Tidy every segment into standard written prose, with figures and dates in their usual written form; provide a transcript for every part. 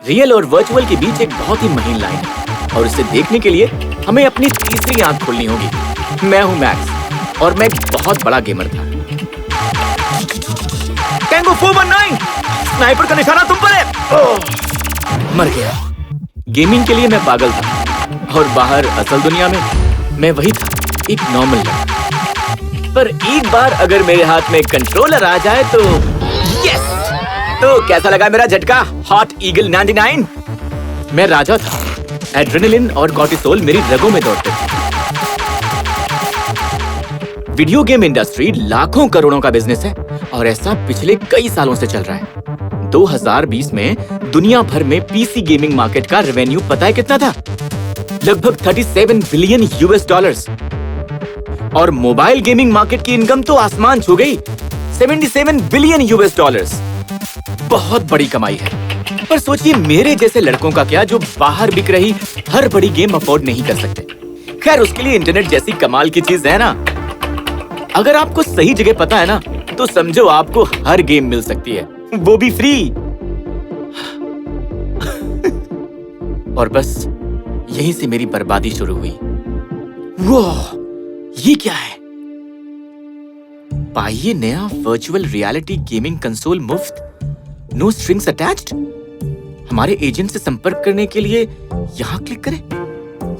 Real और virtual के बीच एक बहुत ही महीन लाइन है और उसे देखने के लिए हमें अपनी तीसरी आंख खोलनी होगी। मैं हूँ मैक्स और मैं एक बहुत बड़ा गेमर था। टैंगो 419, स्नाइपर का निशाना तुम पर है। मर गया। गेमिंग के लिए मैं पागल था और बाहर असल दुनिया में मैं वही था, एक नॉर्मल लड़का। पर एक बार अगर मेरे हाथ में कंट्रोलर आ जाए तो यस! तो कैसा लगा मेरा झटका? Hot eagle 99। मैं राजा था। एड्रेनलिन और कॉर्टिसोल मेरी रगों में दौड़ते थे। वीडियो गेम इंडस्ट्री लाखों करोड़ों का बिजनेस है और ऐसा पिछले कई सालों से चल रहा है। 2020 में दुनिया भर में पीसी गेमिंग मार्केट का रेवेन्यू पता है कितना था? लगभग 37 बिलियन US डॉलर्स। और मोबाइल गेमिंग मार्केट की इनकम तो आसमान छू गई, 77 बिलियन US डॉलर्स। बहुत बड़ी कमाई है। पर सोचिए मेरे जैसे लड़कों का क्या, जो बाहर बिक रही हर बड़ी गेम अफोर्ड नहीं कर सकते। खैर, उसके लिए इंटरनेट जैसी कमाल की चीज है ना। अगर आपको सही जगह पता है ना, तो समझो आपको हर गेम मिल सकती है, वो भी फ्री। और बस यहीं से मेरी बर्बादी शुरू हुई। वो ये क्या है? पाइए नया वर्चुअल रियलिटी गेमिंग कंसोल मुफ्त, नो स्ट्रिंग्स अटैच्ड। हमारे एजेंट से संपर्क करने के लिए यहां क्लिक करें।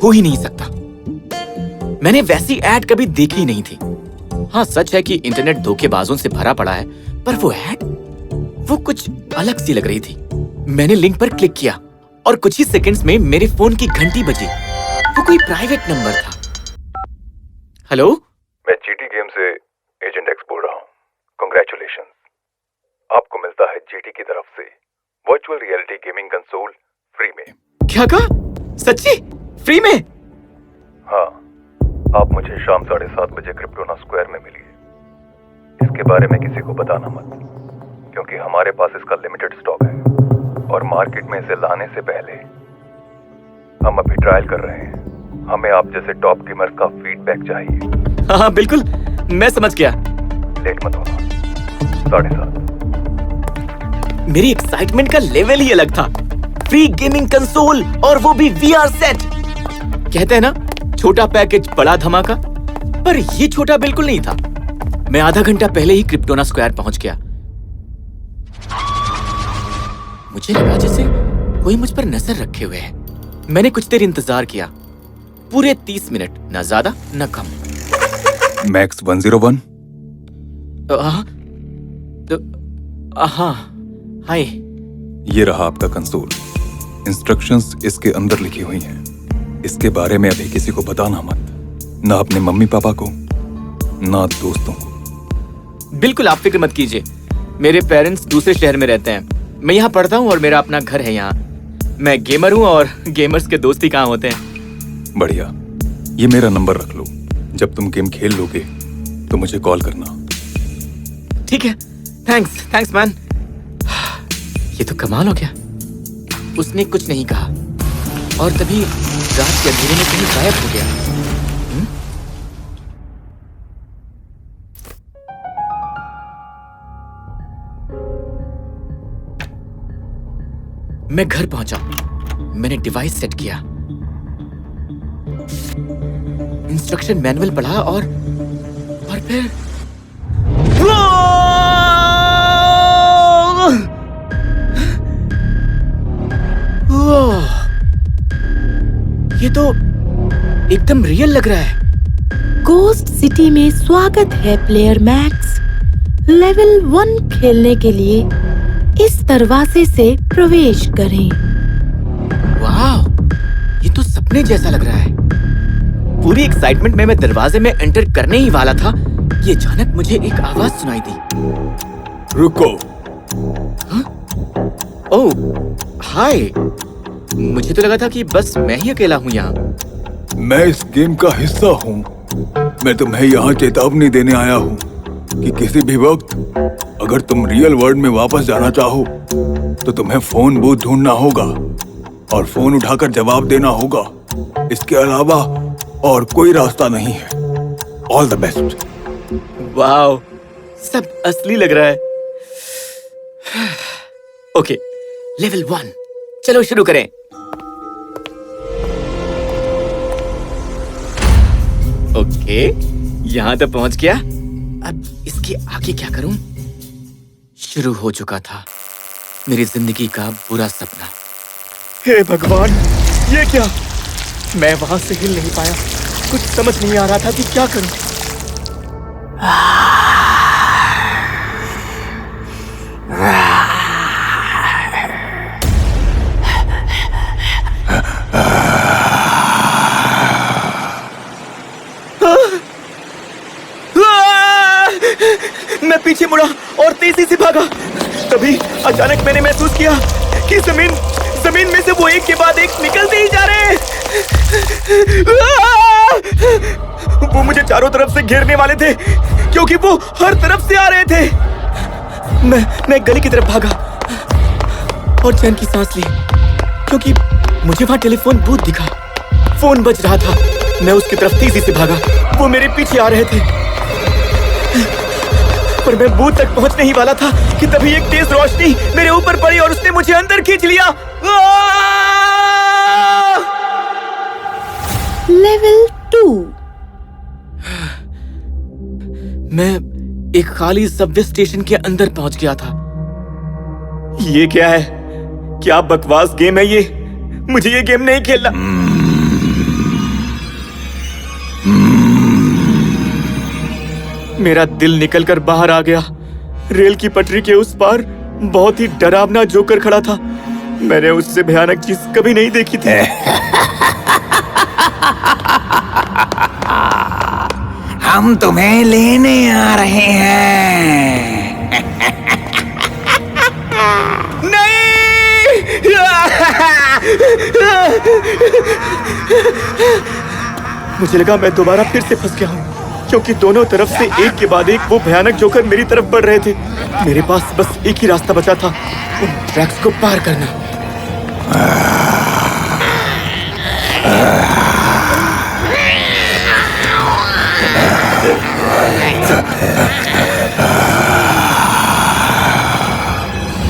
हो ही नहीं सकता। मैंने वैसी ऐड कभी देखी नहीं थी। हाँ, सच है कि इंटरनेट धोखेबाजों से भरा पड़ा है, पर वो ऐड, वो कुछ अलग सी लग रही थी। मैंने लिंक पर क्लिक किया और कुछ ही सेकंड्स में मेरे फोन की घंटी बजी। वो कोई प्राइवेट नंबर था। हेलो, मैं जीटी गेम से एजेंट एक्स बोल रहा हूँ। कांग्रेचुलेशंस, आपको मिलता है जीटी की तरफ से virtual reality gaming console free में। क्या कहा? सच्ची? फ्री में? हाँ, आप मुझे शाम 7:30 बजे क्रिप्टोना स्क्वायर में मिलिए। इसके बारे में किसी को बताना मत, क्योंकि हमारे पास इसका लिमिटेड स्टॉक है और मार्केट में इसे लाने से पहले हम अभी ट्रायल कर रहे हैं। हमें आप जैसे टॉप गेमर्स का फीडबैक चाहिए। हाँ बिल्कुल, मैं समझ गया। लेट मत होना। 7:30। मेरी एक्साइटमेंट का लेवल ही अलग था। फ्री गेमिंग कंसोल और वो भी VR सेट। कहते हैं ना, छोटा पैकेज बड़ा धमाका। पर ये छोटा बिल्कुल नहीं था। मैं आधा घंटा पहले ही क्रिप्टोना स्क्वायर पहुंच गया। मुझे लगा जैसे कोई मुझ पर नजर रखे हुए है। मैंने कुछ देर इंतजार किया, पूरे 30 मिनट, न ज्यादा न कम। मैक्स 101। हाँ, हाय। ये रहा आपका कंसोल। इंस्ट्रक्शंस इसके अंदर लिखी हुई हैं। इसके बारे में अभी किसी को बताना मत, ना अपने मम्मी पापा को, ना दोस्तों को। बिल्कुल, आप फिक्र मत कीजिए। मेरे पेरेंट्स दूसरे शहर में रहते हैं। मैं यहाँ पढ़ता हूँ और मेरा अपना घर है यहाँ। मैं गेमर हूँ और गेमर्स के दोस्त ही कहाँ होते हैं। बढ़िया, ये मेरा नंबर रख लो। जब तुम गेम खेल लोगे तो मुझे कॉल करना। ठीक है, थैंक्स मैन। ये तो कमाल हो गया। उसने कुछ नहीं कहा और तभी रात के अंधेरे में कहीं गायब हो गया। मैं घर पहुंचा। मैंने डिवाइस सेट किया, इंस्ट्रक्शन मैनुअल पढ़ा और फिर ये तो एकदम रियल लग रहा है। गोस्ट सिटी में स्वागत है प्लेयर मैक्स। लेवल 1 खेलने के लिए इस दरवाजे से प्रवेश करें। वाह, ये तो सपने जैसा लग रहा है। पूरी एक्साइटमेंट में मैं दरवाजे में एंटर करने ही वाला था कि अचानक मुझे एक आवाज सुनाई दी। रुको। हाँ? ओह, हाय। मुझे तो लगा था कि बस मैं ही अकेला हूँ यहाँ। मैं इस गेम का हिस्सा हूँ। मैं तुम्हें यहाँ चेतावनी देने आया हूँ कि किसी भी वक्त अगर तुम रियल वर्ल्ड में वापस जाना चाहो तो तुम्हें फोन बूथ ढूंढना होगा और फोन उठाकर जवाब देना होगा। इसके अलावा और कोई रास्ता नहीं है। All the best. वाओ, सब असली लग रहा है। ओके, लेवल 1, चलो शुरू करें। ओके, यहाँ तो पहुंच गया। अब इसके आगे क्या करूं? शुरू हो चुका था मेरी जिंदगी का बुरा सपना। हे भगवान, ये क्या? मैं वहां से हिल नहीं पाया। कुछ समझ नहीं आ रहा था कि क्या करूं। मैं पीछे मुड़ा और तेजी से भागा। तभी अचानक मैंने महसूस किया कि जमीन में से वो एक के बाद एक निकलते ही जा रहे हैं। वो मुझे चारों तरफ से घेरने वाले थे क्योंकि वो हर तरफ से आ रहे थे। मैं गली की तरफ भागा और चैन की सांस ली क्योंकि मुझे वहां टेलीफोन बूथ दिखा। फोन बज रहा था। मैं उसकी तरफ तेजी से भागा। वो मेरे पीछे आ रहे थे, पर मैं बूथ तक पहुंचने ही वाला था कि तभी एक तेज रोशनी मेरे ऊपर पड़ी और उसने मुझे अंदर खींच लिया। लेवल 2। मैं एक खाली सबवे स्टेशन के अंदर पहुंच गया था। ये क्या है? क्या बकवास गेम है ये? मुझे ये गेम नहीं खेलना। मेरा दिल निकलकर बाहर आ गया। रेल की पटरी के उस पार बहुत ही डरावना जोकर खड़ा था। मैंने उससे भयानक चीज कभी नहीं देखी थी। हम तुम्हें लेने आ रहे हैं। नहीं! मुझे लगा मैं दोबारा फिर से फंस गया हूँ क्योंकि दोनों तरफ से एक के बाद एक वो भयानक जोकर मेरी तरफ बढ़ रहे थे। मेरे पास बस एक ही रास्ता बचा था, उन ट्रैक्स को पार करना।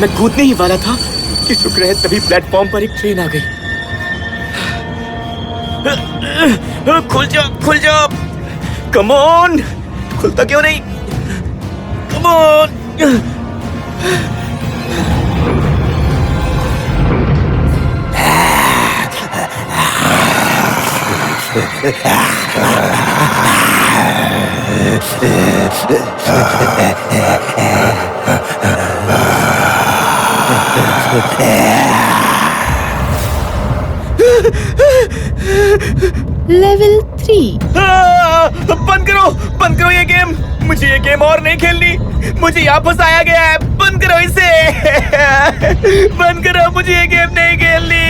मैं कूदने ही वाला था कि शुक्र है तभी प्लेटफॉर्म पर एक ट्रेन आ गई। खुल जा, कम ऑन! खुलता क्यों नहीं? Come on! लेवल 3। बंद करो ये गेम। मुझे ये गेम और नहीं खेलनी। मुझे यहाँ फंसाया गया है। बंद करो इसे। बंद करो, मुझे ये गेम नहीं खेलनी।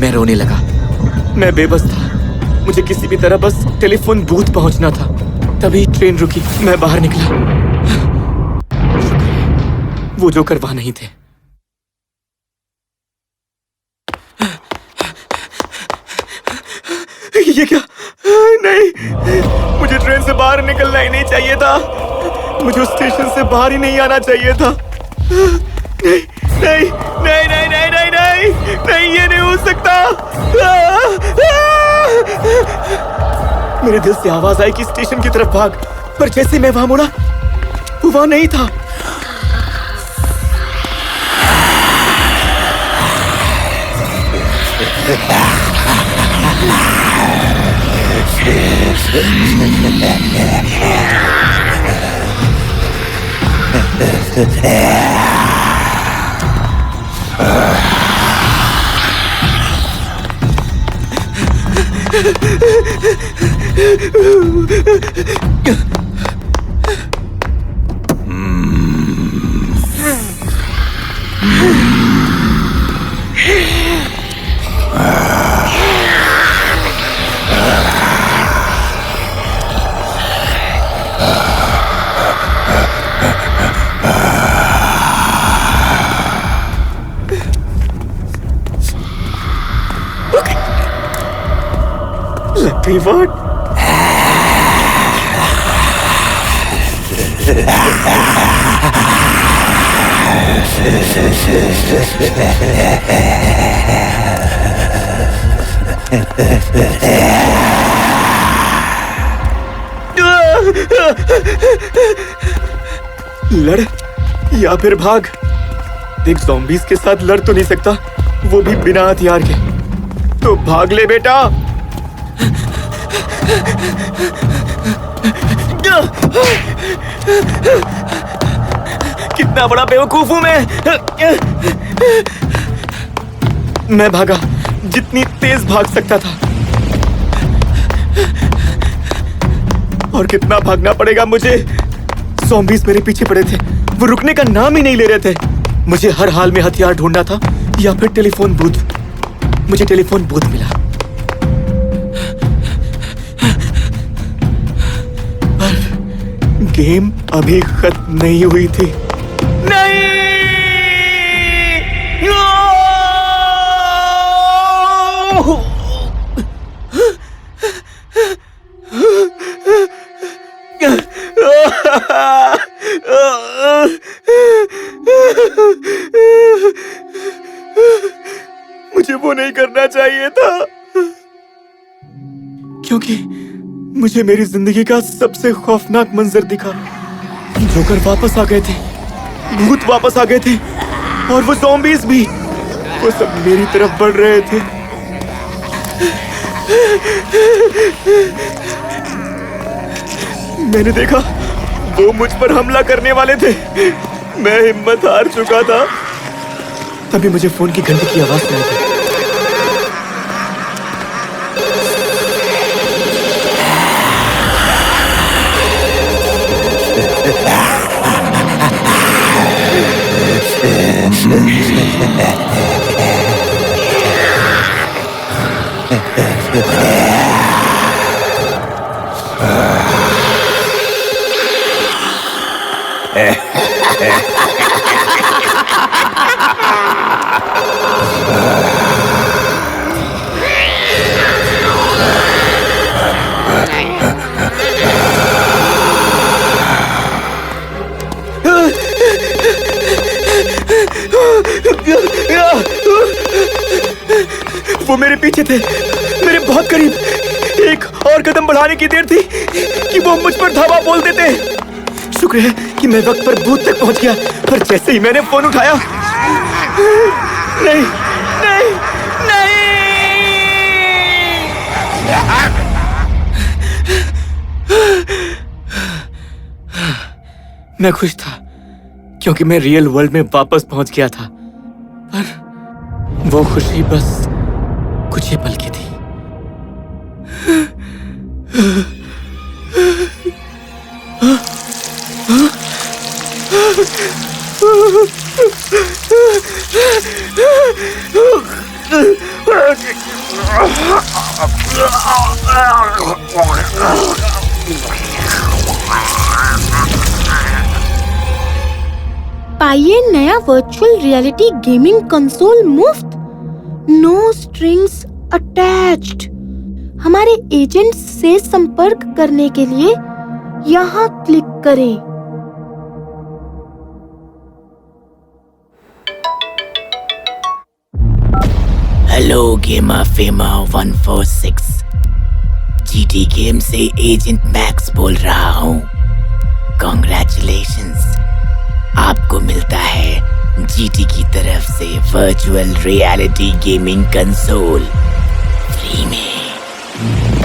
मैं रोने लगा। मैं बेबस था। मुझे किसी भी तरह बस टेलीफोन बूथ पहुंचना था। तभी ट्रेन रुकी। मैं बाहर निकला। वो जोकर वहां नहीं थे। ये क्या? नहीं, मुझे ट्रेन से बाहर निकलना ही नहीं चाहिए था। मुझे उस स्टेशन से बाहर ही नहीं आना चाहिए था। नहीं नहीं नहीं नहीं नहीं नहीं नहीं नहीं, ये नहीं हो सकता। मेरे दिल से आवाज आई कि स्टेशन की तरफ भाग, पर जैसे मैं वहां मुड़ा, वो वहां नहीं था। Lucky what? लड़ या फिर भाग। देख, ज़ॉम्बीज़ के साथ लड़ तो नहीं सकता, वो भी बिना हथियार के। तो भाग ले बेटा। कितना बड़ा बेवकूफ हूं मैं भागा जितनी तेज भाग सकता था। और कितना भागना पड़ेगा मुझे। ज़ॉम्बीज़ मेरे पीछे पड़े थे, वो रुकने का नाम ही नहीं ले रहे थे। मुझे हर हाल में हथियार ढूंढना था या फिर टेलीफोन बूथ। मुझे टेलीफोन बूथ मिला, पर गेम अभी खत्म नहीं हुई थी। नहीं! मुझे वो नहीं करना चाहिए था, क्योंकि मुझे मेरी जिंदगी का सबसे खौफनाक मंजर दिखा। जोकर वापस आ गए थे, भूत वापस आ गए थे, और वो ज़ॉम्बीज़ भी। वो सब मेरी तरफ बढ़ रहे थे। मैंने देखा वो मुझ पर हमला करने वाले थे। मैं हिम्मत हार चुका था। तभी मुझे फोन की घंटी की आवाज सुनाई दी। वो मेरे पीछे थे, मेरे बहुत करीब। एक और कदम बढ़ाने की देर थी कि वो मुझ पर धावा बोल देते। शुक्र है कि मैं वक्त पर बूथ तक पहुंच गया, पर जैसे ही मैंने फोन उठाया, नहीं नहीं नहीं, मैं खुश था क्योंकि मैं रियल वर्ल्ड में वापस पहुंच गया था। पर वो खुशी बस कुछ ही पल की थी। पाइए नया वर्चुअल रियलिटी गेमिंग कंसोल मुफ्त, नो स्ट्रिंग्स अटैच्ड। हमारे एजेंट से संपर्क करने के लिए यहाँ क्लिक करें। हेलो गेमा फेमा 146, जीटी गेम से एजेंट मैक्स बोल रहा हूँ। कॉन्ग्रेचुलेशंस, आपको मिलता है जीटी की तरफ से virtual reality gaming console free में।